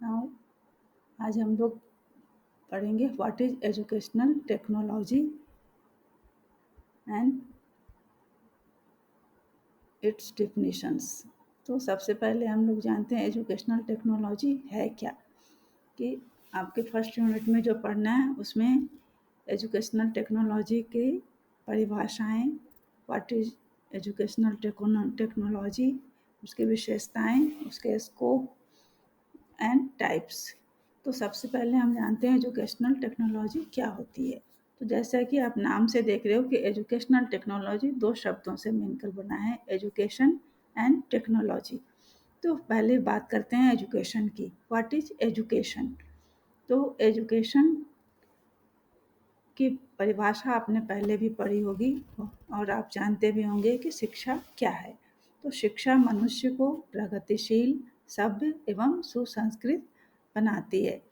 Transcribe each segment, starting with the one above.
Now आज हम लोग पढ़ेंगे what is educational technology and it's definitions. तो सबसे पहले हम लोग जानते हैं एजुकेशनल टेक्नोलॉजी है क्या, कि आपके फर्स्ट यूनिट में जो पढ़ना है उसमें एजुकेशनल टेक्नोलॉजी की परिभाषाएं, व्हाट इज एजुकेशनल टेक्नोलॉजी, उसकी विशेषताएं, उसके स्कोप एंड टाइप्स। तो सबसे पहले हम जानते हैं एजुकेशनल टेक्नोलॉजी क्या होती है। तो जैसा कि आप नाम से देख रहे हो कि एजुकेशनल टेक्नोलॉजी दो शब्दों से मिलकर बना है, एजुकेशन एंड टेक्नोलॉजी। तो पहले बात करते हैं एजुकेशन की। What is education? तो एजुकेशन की परिभाषा आपने पहले भी पढ़ी होगी और आप जानते भी होंगे कि शिक्षा क्या है। तो शिक्षा मनुष्य को प्रगतिशील, सभ्य एवं सुसंस्कृत बनाती है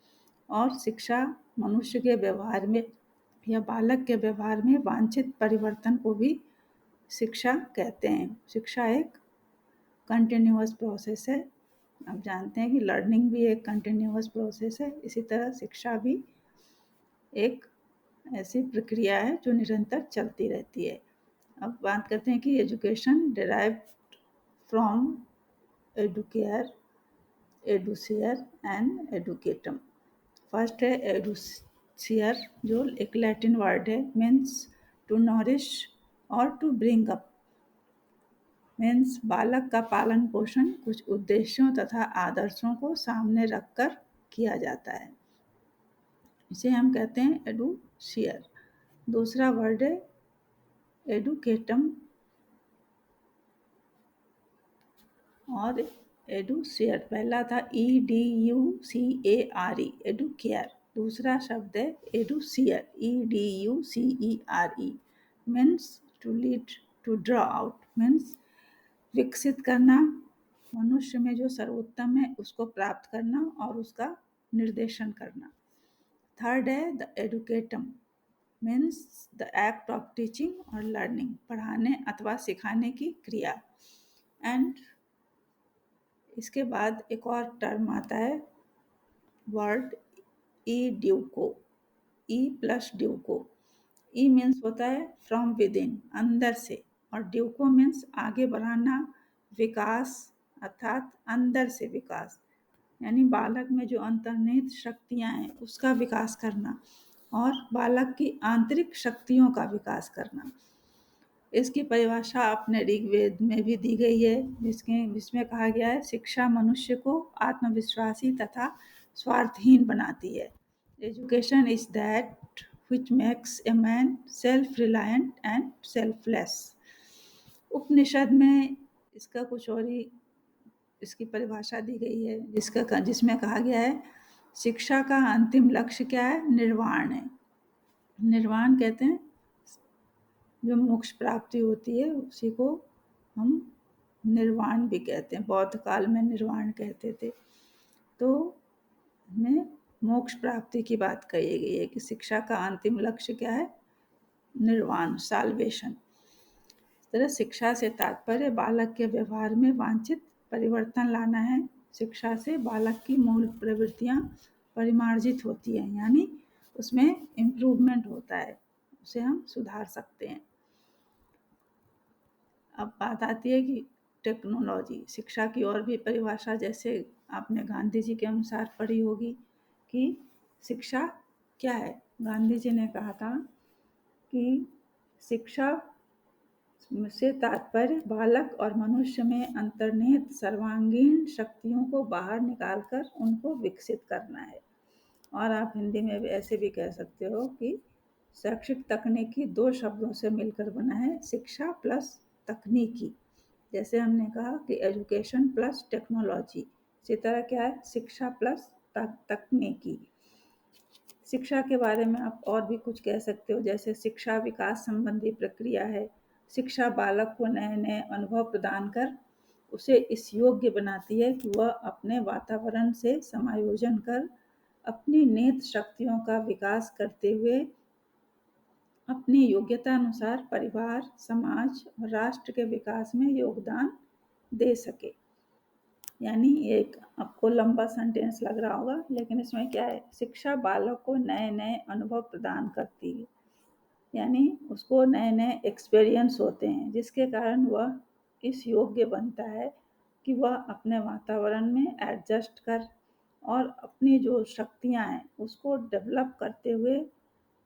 और शिक्षा मनुष्य के व्यवहार में या बालक के व्यवहार में वांछित परिवर्तन को भी शिक्षा कहते हैं। शिक्षा एक कंटिन्यूअस प्रोसेस है। आप जानते हैं कि लर्निंग भी एक कंटिन्यूअस प्रोसेस है, इसी तरह शिक्षा भी एक ऐसी प्रक्रिया है जो निरंतर चलती रहती है। अब बात करते हैं कि education derived from educare, educere and educatum. First है एडुसियर, जो एक लैटिन वर्ड है, मीन्स टू नॉरिश और टू ब्रिंग अप। मीन्स बालक का पालन पोषण कुछ उद्देश्यों तथा आदर्शों को सामने रखकर किया जाता है, इसे हम कहते हैं एडुसियर। दूसरा वर्ड है एडुकेटम और एडुसियर। पहला था EDUCARE, एडुकेयर। दूसरा शब्द है एडुसियर, EDUCERE, means to lead, to draw out, means विकसित करना, मनुष्य में जो सर्वोत्तम है उसको प्राप्त करना और उसका निर्देशन करना। थर्ड है the एडुकेटम, means the act of teaching और लर्निंग, पढ़ाने अथवा सिखाने की क्रिया। एंड इसके बाद एक और टर्म आता है word E duco, E plus duco. E means होता है फ्रॉम विद इन, अंदर से, और ड्यूको मीन्स आगे बढ़ाना, विकास, अर्थात अंदर से विकास, यानी बालक में जो अंतर्निहित शक्तियाँ हैं उसका विकास करना और बालक की आंतरिक शक्तियों का विकास करना। इसकी परिभाषा अपने ऋग्वेद में भी दी गई है, जिसमें कहा गया है शिक्षा मनुष्य को आत्मविश्वासी तथा स्वार्थहीन बनाती है। Education is that which makes a man self-reliant and selfless। उपनिषद में इसका कुछ और ही इसकी परिभाषा दी गई है, जिसमें कहा गया है शिक्षा का अंतिम लक्ष्य क्या है? निर्वाण है। निर्वाण कहते हैं जो मोक्ष प्राप्ति होती है उसी को हम निर्वाण भी कहते हैं, बौद्ध काल में निर्वाण कहते थे। तो हमें मोक्ष प्राप्ति की बात कही गई है कि शिक्षा का अंतिम लक्ष्य क्या है? निर्वाण, साल्वेशन। इस तरह शिक्षा से तात्पर्य बालक के व्यवहार में वांछित परिवर्तन लाना है। शिक्षा से बालक की मूल प्रवृत्तियां परिमार्जित होती हैं, यानी उसमें इम्प्रूवमेंट होता है, उसे हम सुधार सकते हैं। अब बात आती है कि टेक्नोलॉजी, शिक्षा की और भी परिभाषा जैसे आपने गांधी जी के अनुसार पढ़ी होगी कि शिक्षा क्या है। गांधी जी ने कहा था कि शिक्षा से तात्पर्य बालक और मनुष्य में अंतर्निहित सर्वांगीण शक्तियों को बाहर निकालकर उनको विकसित करना है। और आप हिंदी में भी ऐसे भी कह सकते हो कि शैक्षिक तकनीकी दो शब्दों से मिलकर बना है, शिक्षा प्लस तकनीकी। जैसे हमने कहा कि एजुकेशन प्लस टेक्नोलॉजी, इसी तरह क्या है? शिक्षा प्लस तकनीकी। शिक्षा के बारे में आप और भी कुछ कह सकते हो, जैसे शिक्षा विकास संबंधी प्रक्रिया है। शिक्षा बालक को नए नए अनुभव प्रदान कर उसे इस योग्य बनाती है कि वह अपने वातावरण से समायोजन कर अपनी निहित शक्तियों का विकास करते हुए अपनी योग्यता अनुसार परिवार, समाज और राष्ट्र के विकास में योगदान दे सके। यानी एक आपको लंबा सेंटेंस लग रहा होगा, लेकिन इसमें क्या है, शिक्षा बालक को नए नए अनुभव प्रदान करती है, यानी उसको नए नए एक्सपीरियंस होते हैं जिसके कारण वह इस योग्य बनता है कि वह अपने वातावरण में एडजस्ट कर और अपनी जो शक्तियाँ हैं उसको डेवलप करते हुए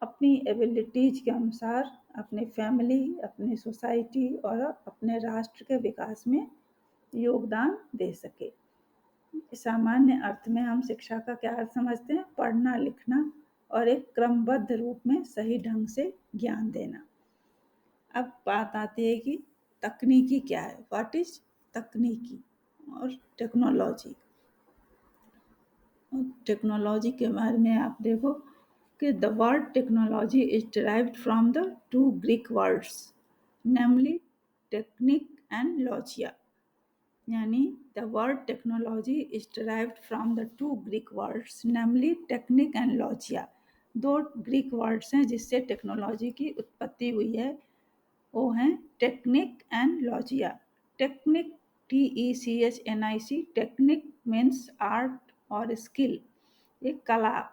अपनी एबिलिटीज के अनुसार अपनी फैमिली, अपनी सोसाइटी और अपने राष्ट्र के विकास में योगदान दे सके। सामान्य अर्थ में हम शिक्षा का क्या अर्थ समझते हैं, पढ़ना लिखना और एक क्रमबद्ध रूप में सही ढंग से ज्ञान देना। अब बात आती है कि तकनीकी क्या है, व्हाट इज तकनीकी और टेक्नोलॉजी। और टेक्नोलॉजी के बारे में आप देखो कि the word technology is derived from the two Greek words, namely technique and लॉजिया। यानी the word technology is derived from the two Greek words, namely technic and logia। दो ग्रीक वर्ड्स हैं जिससे टेक्नोलॉजी की उत्पत्ति हुई है, वो हैं technique and लॉजिया। Technique, TECHNIC, technique means art और स्किल, एक कला,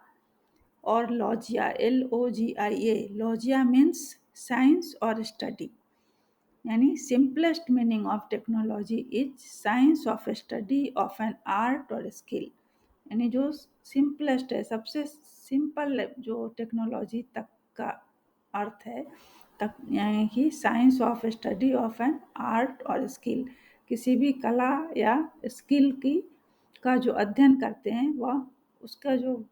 और लॉजिया, LOGIA, लॉजिया मीन्स साइंस और स्टडी। यानी simplest meaning of technology is science of study of an art और स्किल। यानी जो सिंपलेस्ट है, सबसे सिंपल जो टेक्नोलॉजी तक का अर्थ है, तक यानी कि science of study of an art और स्किल, किसी भी कला या स्किल की का जो अध्ययन करते हैं वह उसका जो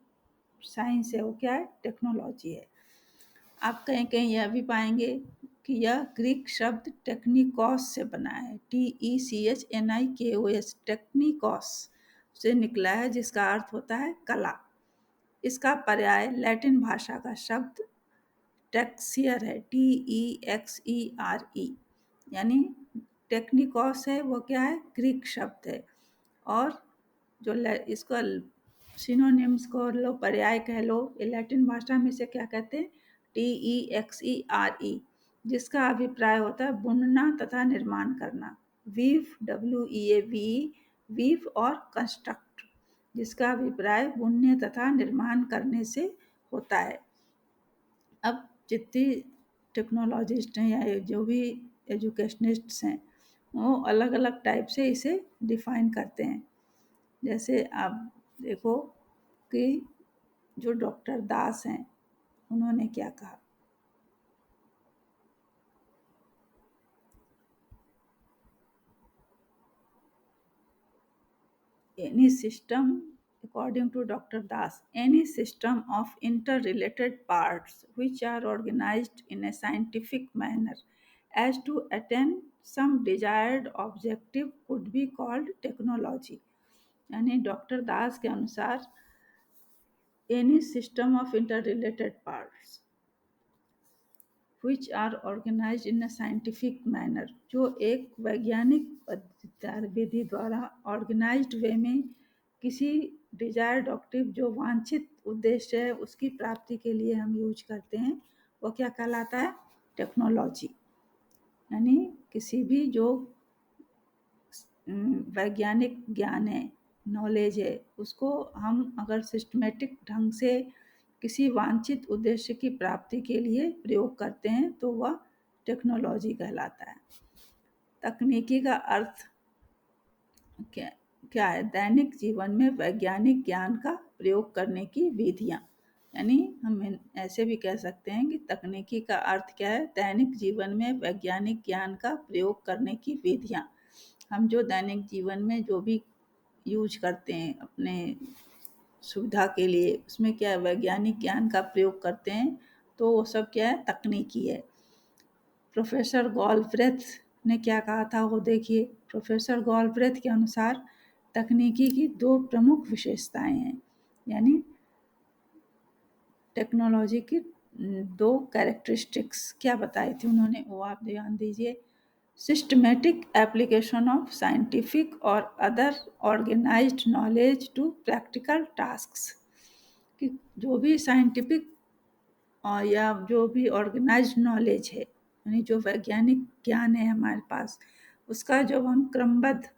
साइंस है वो क्या है, टेक्नोलॉजी है। आप कहीं कहीं यह भी पाएंगे कि यह ग्रीक शब्द टेक्निकॉस से बना है, TECHNIKOS, टेक्निकॉस से निकला है जिसका अर्थ होता है कला। इसका पर्याय लैटिन भाषा का शब्द टेक्सियर है, TEXERE। यानी टेक्निकॉस है वो क्या है, ग्रीक शब्द है, और जो इसको सिनोनिम्स को लो, पर्याय कह लो, लैटिन भाषा में से क्या कहते हैं, TEXERE, जिसका अभिप्राय होता है बुनना तथा निर्माण करना। वीव, WEAVE, वीव और कंस्ट्रक्ट, जिसका अभिप्राय बुनने तथा निर्माण करने से होता है। अब जितनी टेक्नोलॉजिस्ट हैं या जो भी एजुकेशनिस्ट्स हैं वो अलग अलग टाइप से इसे डिफाइन करते हैं। जैसे आप देखो कि जो डॉक्टर दास हैं उन्होंने क्या कहा, any system, according to Dr. Das, any system of interrelated parts which are organized in a scientific manner as to attain some desired objective could be called technology। यानी डॉक्टर दास के अनुसार any system of interrelated parts which are organized in a scientific manner, जो एक वैज्ञानिक विधि द्वारा organised वे में किसी desired objective, जो वांछित उद्देश्य है उसकी प्राप्ति के लिए हम यूज करते हैं, वो क्या कहलाता है, टेक्नोलॉजी। यानी किसी भी जो वैज्ञानिक ज्ञान है, नॉलेज है, उसको हम अगर सिस्टमेटिक ढंग से किसी वांछित उद्देश्य की प्राप्ति के लिए प्रयोग करते हैं तो वह टेक्नोलॉजी कहलाता है। तकनीकी का अर्थ क्या क्या है, दैनिक जीवन में वैज्ञानिक ज्ञान का प्रयोग करने की विधियाँ। यानी हम ऐसे भी कह सकते हैं कि तकनीकी का अर्थ क्या है, दैनिक जीवन में वैज्ञानिक ज्ञान का प्रयोग करने की विधियाँ। हम जो दैनिक जीवन में जो भी यूज करते हैं अपने सुविधा के लिए, उसमें क्या है, वैज्ञानिक ज्ञान का प्रयोग करते हैं, तो वो सब क्या है, तकनीकी है। प्रोफेसर गॉलब्रेथ ने क्या कहा था वो देखिए। प्रोफेसर गॉलब्रेथ के अनुसार तकनीकी की दो प्रमुख विशेषताएं हैं, यानी टेक्नोलॉजी की दो कैरेक्टरिस्टिक्स क्या बताई थी उन्होंने, वो आप ध्यान दीजिए। सिस्टमेटिक एप्लीकेशन ऑफ साइंटिफिक और other organised knowledge to practical tasks, कि जो भी साइंटिफिक या जो भी ऑर्गेनाइज्ड नॉलेज है, यानी जो वैज्ञानिक ज्ञान है हमारे पास, उसका जब हम क्रमबद्ध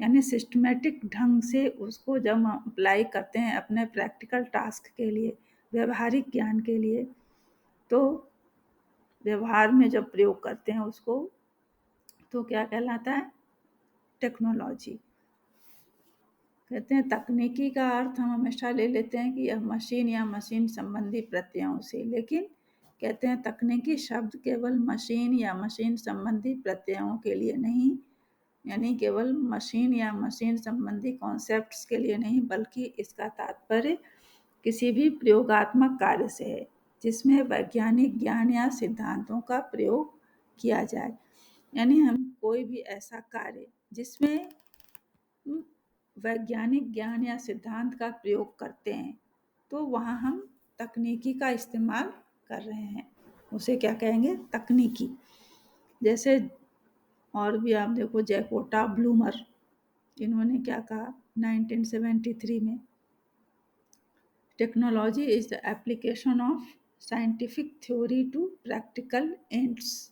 यानी सिस्टमेटिक ढंग से उसको जब हम अप्लाई करते हैं अपने प्रैक्टिकल टास्क के लिए, व्यवहारिक ज्ञान के लिए, तो व्यवहार में जब प्रयोग करते हैं उसको, तो क्या कहलाता है? टेक्नोलॉजी। कहते हैं तकनीकी का अर्थ हम हमेशा ले लेते हैं कि यह मशीन या मशीन संबंधी प्रत्ययों से, लेकिन कहते हैं तकनीकी शब्द केवल मशीन या मशीन संबंधी प्रत्ययों के लिए नहीं, यानी केवल मशीन या मशीन संबंधी कॉन्सेप्ट्स के लिए नहीं, बल्कि इसका तात्पर्य किसी भी प्रयोगात्मक कार्य से है जिसमें वैज्ञानिक ज्ञान या सिद्धांतों का प्रयोग किया जाए। यानी हम कोई भी ऐसा कार्य जिसमें वैज्ञानिक ज्ञान या सिद्धांत का प्रयोग करते हैं, तो वहाँ हम तकनीकी का इस्तेमाल कर रहे हैं, उसे क्या कहेंगे? तकनीकी। जैसे और भी आप देखो, जैकोटा ब्लूमर, इन्होंने क्या कहा 1973 में, technology is the application of scientific theory to practical ends.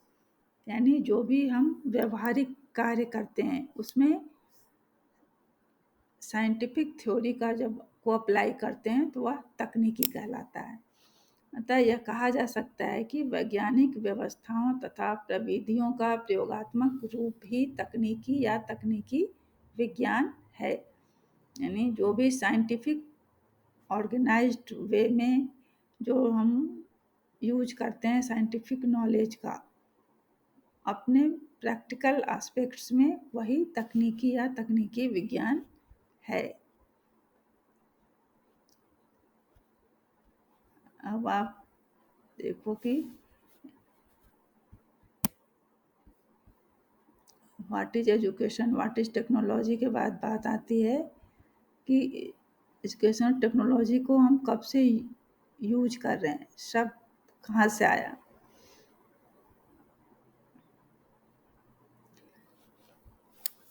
यानी जो भी हम व्यवहारिक कार्य करते हैं उसमें साइंटिफिक थ्योरी का जब को अप्लाई करते हैं तो वह तकनीकी कहलाता है। अतः यह कहा जा सकता है कि वैज्ञानिक व्यवस्थाओं तथा प्रविधियों का प्रयोगात्मक रूप ही तकनीकी या तकनीकी विज्ञान है। यानी जो भी साइंटिफिक ऑर्गेनाइज्ड वे में जो हम यूज करते हैं साइंटिफिक नॉलेज का अपने प्रैक्टिकल एस्पेक्ट्स में, वही तकनीकी या तकनीकी विज्ञान है। अब आप देखो कि what is education, what is technology के बाद बात आती है कि एजुकेशन टेक्नोलॉजी को हम कब से यूज कर रहे हैं, शब्द कहाँ से आया।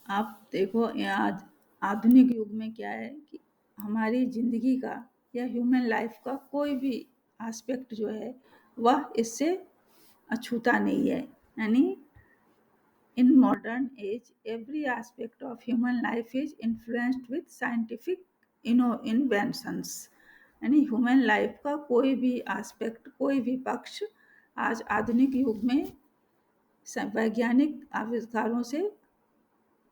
आप देखो यहाँ आधुनिक युग में क्या है कि हमारी ज़िंदगी का या ह्यूमन लाइफ का कोई भी एस्पेक्ट जो है वह इससे अछूता नहीं है। यानी in modern age every aspect of human life is influenced with scientific inventions। यानी ह्यूमन लाइफ का कोई भी एस्पेक्ट, कोई भी पक्ष आज आधुनिक युग में वैज्ञानिक आविष्कारों से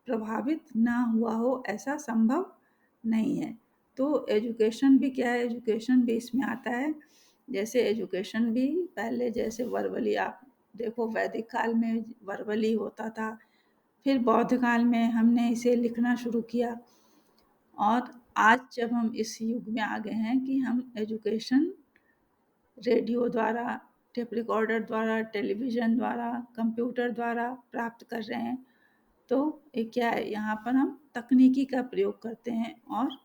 प्रभावित ना हुआ हो ऐसा संभव नहीं है। तो एजुकेशन भी क्या है? एजुकेशन भी इसमें आता है। जैसे एजुकेशन भी पहले जैसे वर्बली, आप देखो वैदिक काल में वर्बली होता था, फिर बौद्ध काल में हमने इसे लिखना शुरू किया, और आज जब हम इस युग में आ गए हैं कि हम एजुकेशन रेडियो द्वारा, टेप रिकॉर्डर द्वारा, टेलीविज़न द्वारा, कंप्यूटर द्वारा प्राप्त कर रहे हैं। तो ये क्या है, यहाँ पर हम तकनीकी का प्रयोग करते हैं, और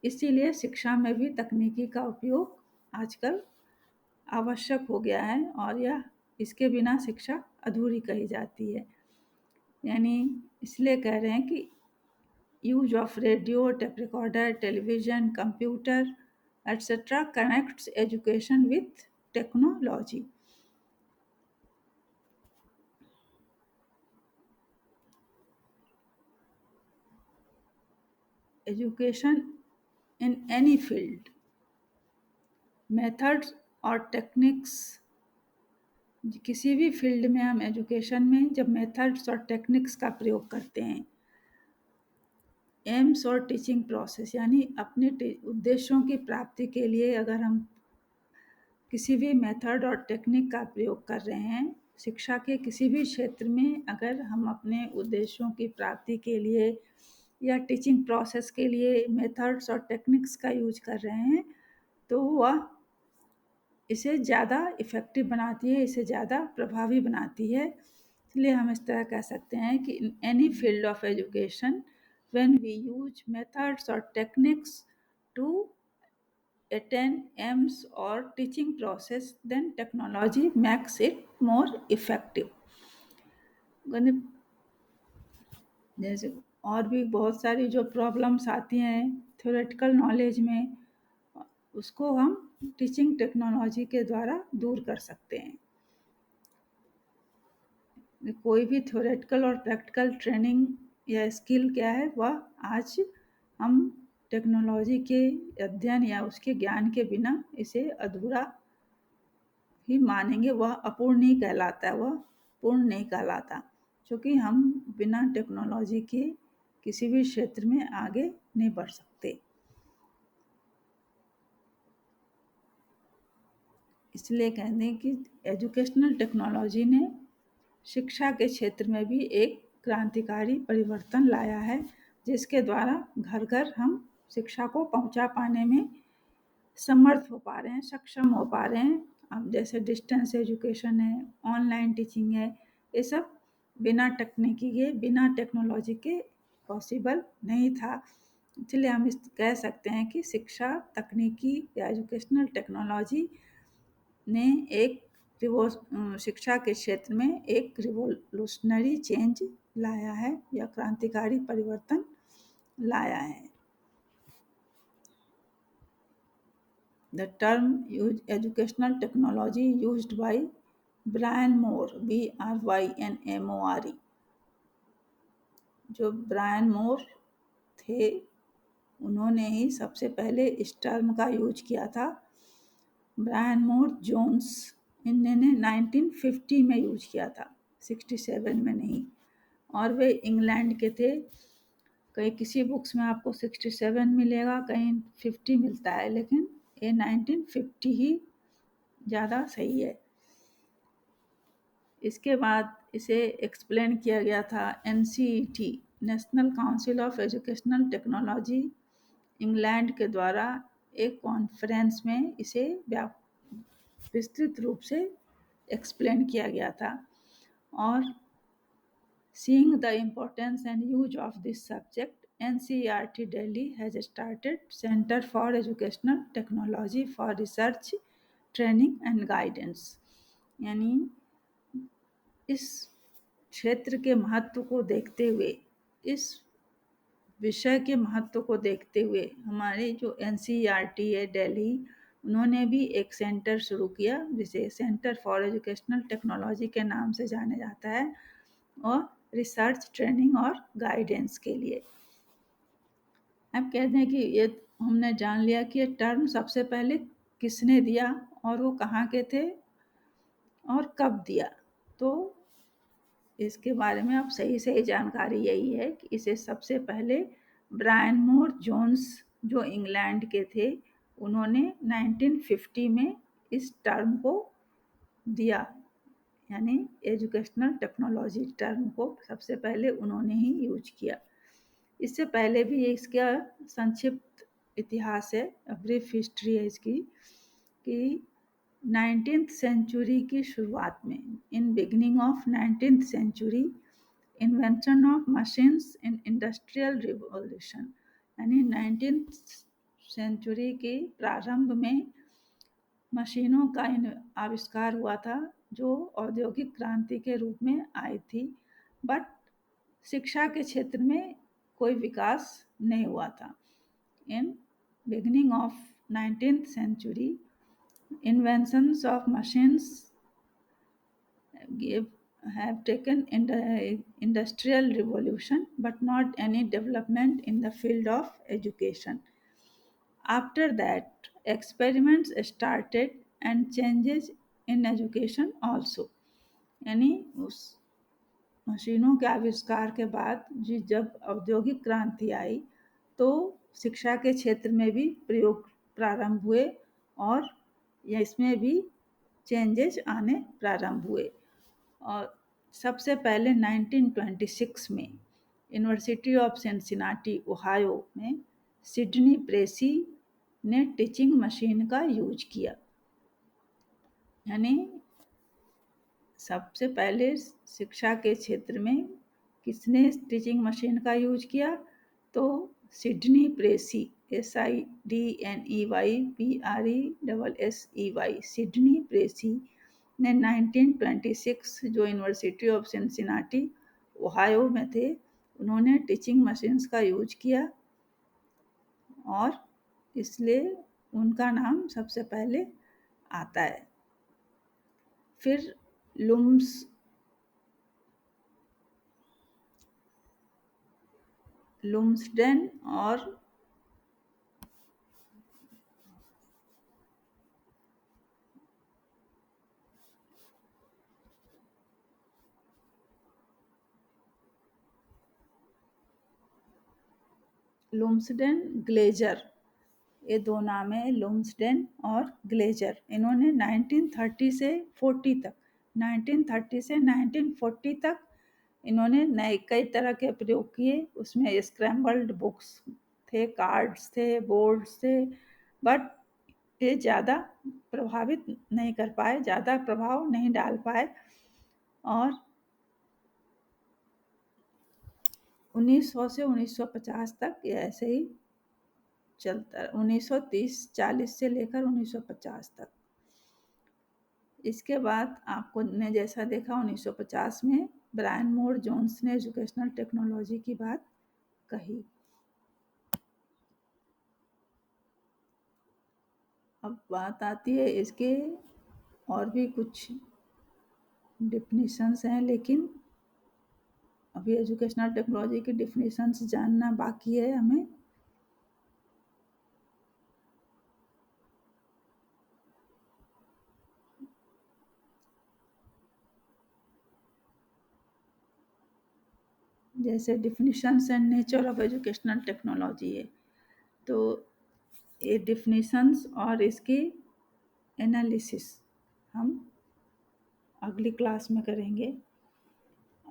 इसीलिए शिक्षा में भी तकनीकी का उपयोग आजकल आवश्यक हो गया है, और यह इसके बिना शिक्षा अधूरी कही जाती है। यानी इसलिए कह रहे हैं कि use of radio, tape recorder, television, computer etcetera connects education with technology. Education in any field, methods और टेक्निक्स, किसी भी फील्ड में हम एजुकेशन में जब मेथड्स और टेक्निक्स का प्रयोग करते हैं, एम्स और टीचिंग प्रोसेस, यानी अपने उद्देश्यों की प्राप्ति के लिए अगर हम किसी भी मेथड और टेक्निक का प्रयोग कर रहे हैं, शिक्षा के किसी भी क्षेत्र में अगर हम अपने उद्देश्यों की प्राप्ति के लिए या टीचिंग प्रोसेस के लिए मेथड्स और टेक्निक्स का यूज कर रहे हैं, तो वह इसे ज़्यादा इफ़ेक्टिव बनाती है, इसे ज़्यादा प्रभावी बनाती है। इसलिए हम इस तरह कह सकते हैं कि in any field of education when we use methods और techniques to attain aims or teaching process, then technology makes it more effective। जैसे और भी बहुत सारी जो प्रॉब्लम्स आती हैं थ्योरेटिकल नॉलेज में, उसको हम टीचिंग टेक्नोलॉजी के द्वारा दूर कर सकते हैं। कोई भी थ्योरेटिकल और प्रैक्टिकल ट्रेनिंग या स्किल क्या है, वह आज हम टेक्नोलॉजी के अध्ययन या उसके ज्ञान के बिना इसे अधूरा ही मानेंगे, वह अपूर्ण नहीं कहलाता, वह पूर्ण नहीं कहलाता, क्योंकि हम बिना टेक्नोलॉजी के किसी भी क्षेत्र में आगे नहीं बढ़ सकते। इसलिए कहते हैं कि एजुकेशनल टेक्नोलॉजी ने शिक्षा के क्षेत्र में भी एक क्रांतिकारी परिवर्तन लाया है, जिसके द्वारा घर घर हम शिक्षा को पहुंचा पाने में समर्थ हो पा रहे हैं, सक्षम हो पा रहे हैं। अब जैसे डिस्टेंस एजुकेशन है, ऑनलाइन टीचिंग है, ये सब बिना तकनीकी के, बिना टेक्नोलॉजी के पॉसिबल नहीं था। इसलिए हम इस कह सकते हैं कि शिक्षा तकनीकी या एजुकेशनल टेक्नोलॉजी ने एक शिक्षा के क्षेत्र में एक रिवोल्यूशनरी चेंज लाया है या क्रांतिकारी परिवर्तन लाया है। The term educational technology used by Brian Moore, BRYNMORE, जो ब्रायन मोर थे, उन्होंने ही सबसे पहले इस टर्म का यूज किया था। ब्रायन मोर जोन्स इन्होंने 1950 में यूज किया था, 67 में नहीं, और वे इंग्लैंड के थे। कहीं किसी बुक्स में आपको 67 मिलेगा, कहीं 50 मिलता है, लेकिन ये 1950 ही ज़्यादा सही है। इसके बाद इसे एक्सप्लेन किया गया था NCET, national council of educational technology, England के द्वारा एक कॉन्फ्रेंस में इसे विस्तृत रूप से एक्सप्लेन किया गया था। और seeing the importance and use of this subject, NCERT Delhi has started Center for Educational Technology for Research, Training and Guidance। यानी इस क्षेत्र के महत्व को देखते हुए, इस विषय के महत्व को देखते हुए हमारे जो NCERT है दिल्ली, उन्होंने भी एक सेंटर शुरू किया जिसे सेंटर फॉर एजुकेशनल टेक्नोलॉजी के नाम से जाना जाता है, और रिसर्च, ट्रेनिंग और गाइडेंस के लिए। अब कहते हैं कि ये हमने जान लिया कि ये टर्म सबसे पहले किसने दिया और वो कहाँ के थे और कब दिया। तो इसके बारे में अब सही सही जानकारी यही है कि इसे सबसे पहले ब्रायन मोर जोन्स, जो इंग्लैंड के थे, उन्होंने 1950 में इस टर्म को दिया, यानी एजुकेशनल टेक्नोलॉजी टर्म को सबसे पहले उन्होंने ही यूज किया। इससे पहले भी इसका संक्षिप्त इतिहास है, ब्रीफ हिस्ट्री है इसकी, कि 19th सेंचुरी की शुरुआत में, in beginning of 19th century, invention of machines in industrial revolution, यानी 19th सेंचुरी के प्रारंभ में मशीनों का आविष्कार हुआ था, जो औद्योगिक क्रांति के रूप में आई थी, बट शिक्षा के क्षेत्र में कोई विकास नहीं हुआ था। In beginning of 19th century, inventions of machines have taken industrial revolution, but not any development in the field of education. After that, experiments started and changes in education also। यानी उस मशीनों के आविष्कार के बाद जब औद्योगिक क्रांति आई, तो शिक्षा के क्षेत्र में भी प्रयोग प्रारंभ हुए और इसमें भी चेंजेस आने प्रारंभ हुए। और सबसे पहले 1926 में यूनिवर्सिटी ऑफ सिंसिनाटी, ओहायो में सिडनी प्रेसी ने टीचिंग मशीन का यूज किया। यानी सबसे पहले शिक्षा के क्षेत्र में किसने टीचिंग मशीन का यूज किया, तो सिडनी प्रेसी, SIDNEYPRESSEY, सिडनी प्रेसी ने 1926, जो यूनिवर्सिटी ऑफ सिंसिनाटी ओहायो में थे, उन्होंने टीचिंग मशीन्स का यूज किया और इसलिए उनका नाम सबसे पहले आता है। फिर लूम्स लुम्सडेन और लुम्सडेन ग्लेजर, ये दो नाम है, लुम्सडेन और ग्लेजर। इन्होंने 1930 से 40 तक 1930 से 1940 तक इन्होंने नए कई तरह के प्रयोग किए। उसमें स्क्रैम्बल्ड बुक्स थे, कार्ड्स थे, बोर्ड्स थे, बट ये ज़्यादा प्रभावित नहीं कर पाए, ज़्यादा प्रभाव नहीं डाल पाए। और 1900 से 1950 तक ये ऐसे ही चलता, 1930-40 से लेकर 1950 तक। इसके बाद आपको ने जैसा देखा 1950 में ब्रायन मूर जोन्स ने एजुकेशनल टेक्नोलॉजी की बात कही। अब बात आती है इसके और भी कुछ डिफिनीशंस हैं, लेकिन अभी एजुकेशनल टेक्नोलॉजी की डिफिनीशंस जानना बाकी है हमें। जैसे definitions and nature of educational technology है, तो ये डिफिनीशंस और इसकी एनालिसिस हम अगली क्लास में करेंगे।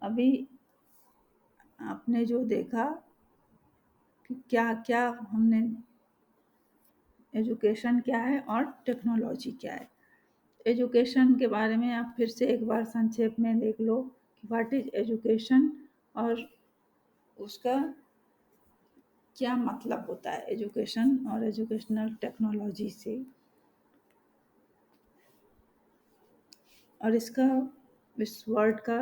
अभी आपने जो देखा कि क्या क्या हमने, एजुकेशन क्या है और टेक्नोलॉजी क्या है। एजुकेशन के बारे में आप फिर से एक बार संक्षेप में देख लो कि व्हाट इज एजुकेशन और उसका क्या मतलब होता है एजुकेशन और एजुकेशनल टेक्नोलॉजी से, और इसका, इस वर्ड का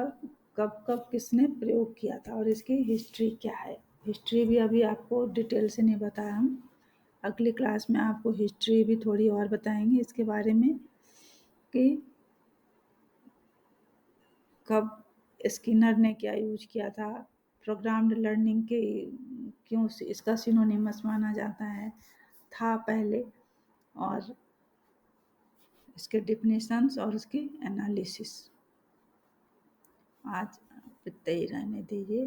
कब कब किसने प्रयोग किया था और इसकी हिस्ट्री क्या है। हिस्ट्री भी अभी आपको डिटेल से नहीं बताया हम, अगली क्लास में आपको हिस्ट्री भी थोड़ी और बताएंगे इसके बारे में कि कब स्किनर ने क्या यूज किया था, प्रोग्राम्ड लर्निंग के क्यों इसका सिनोनिमस माना जाता है था पहले, और इसके डिफिनीशंस और उसकी एनालिसिस। आज इतना ही रहने दीजिए।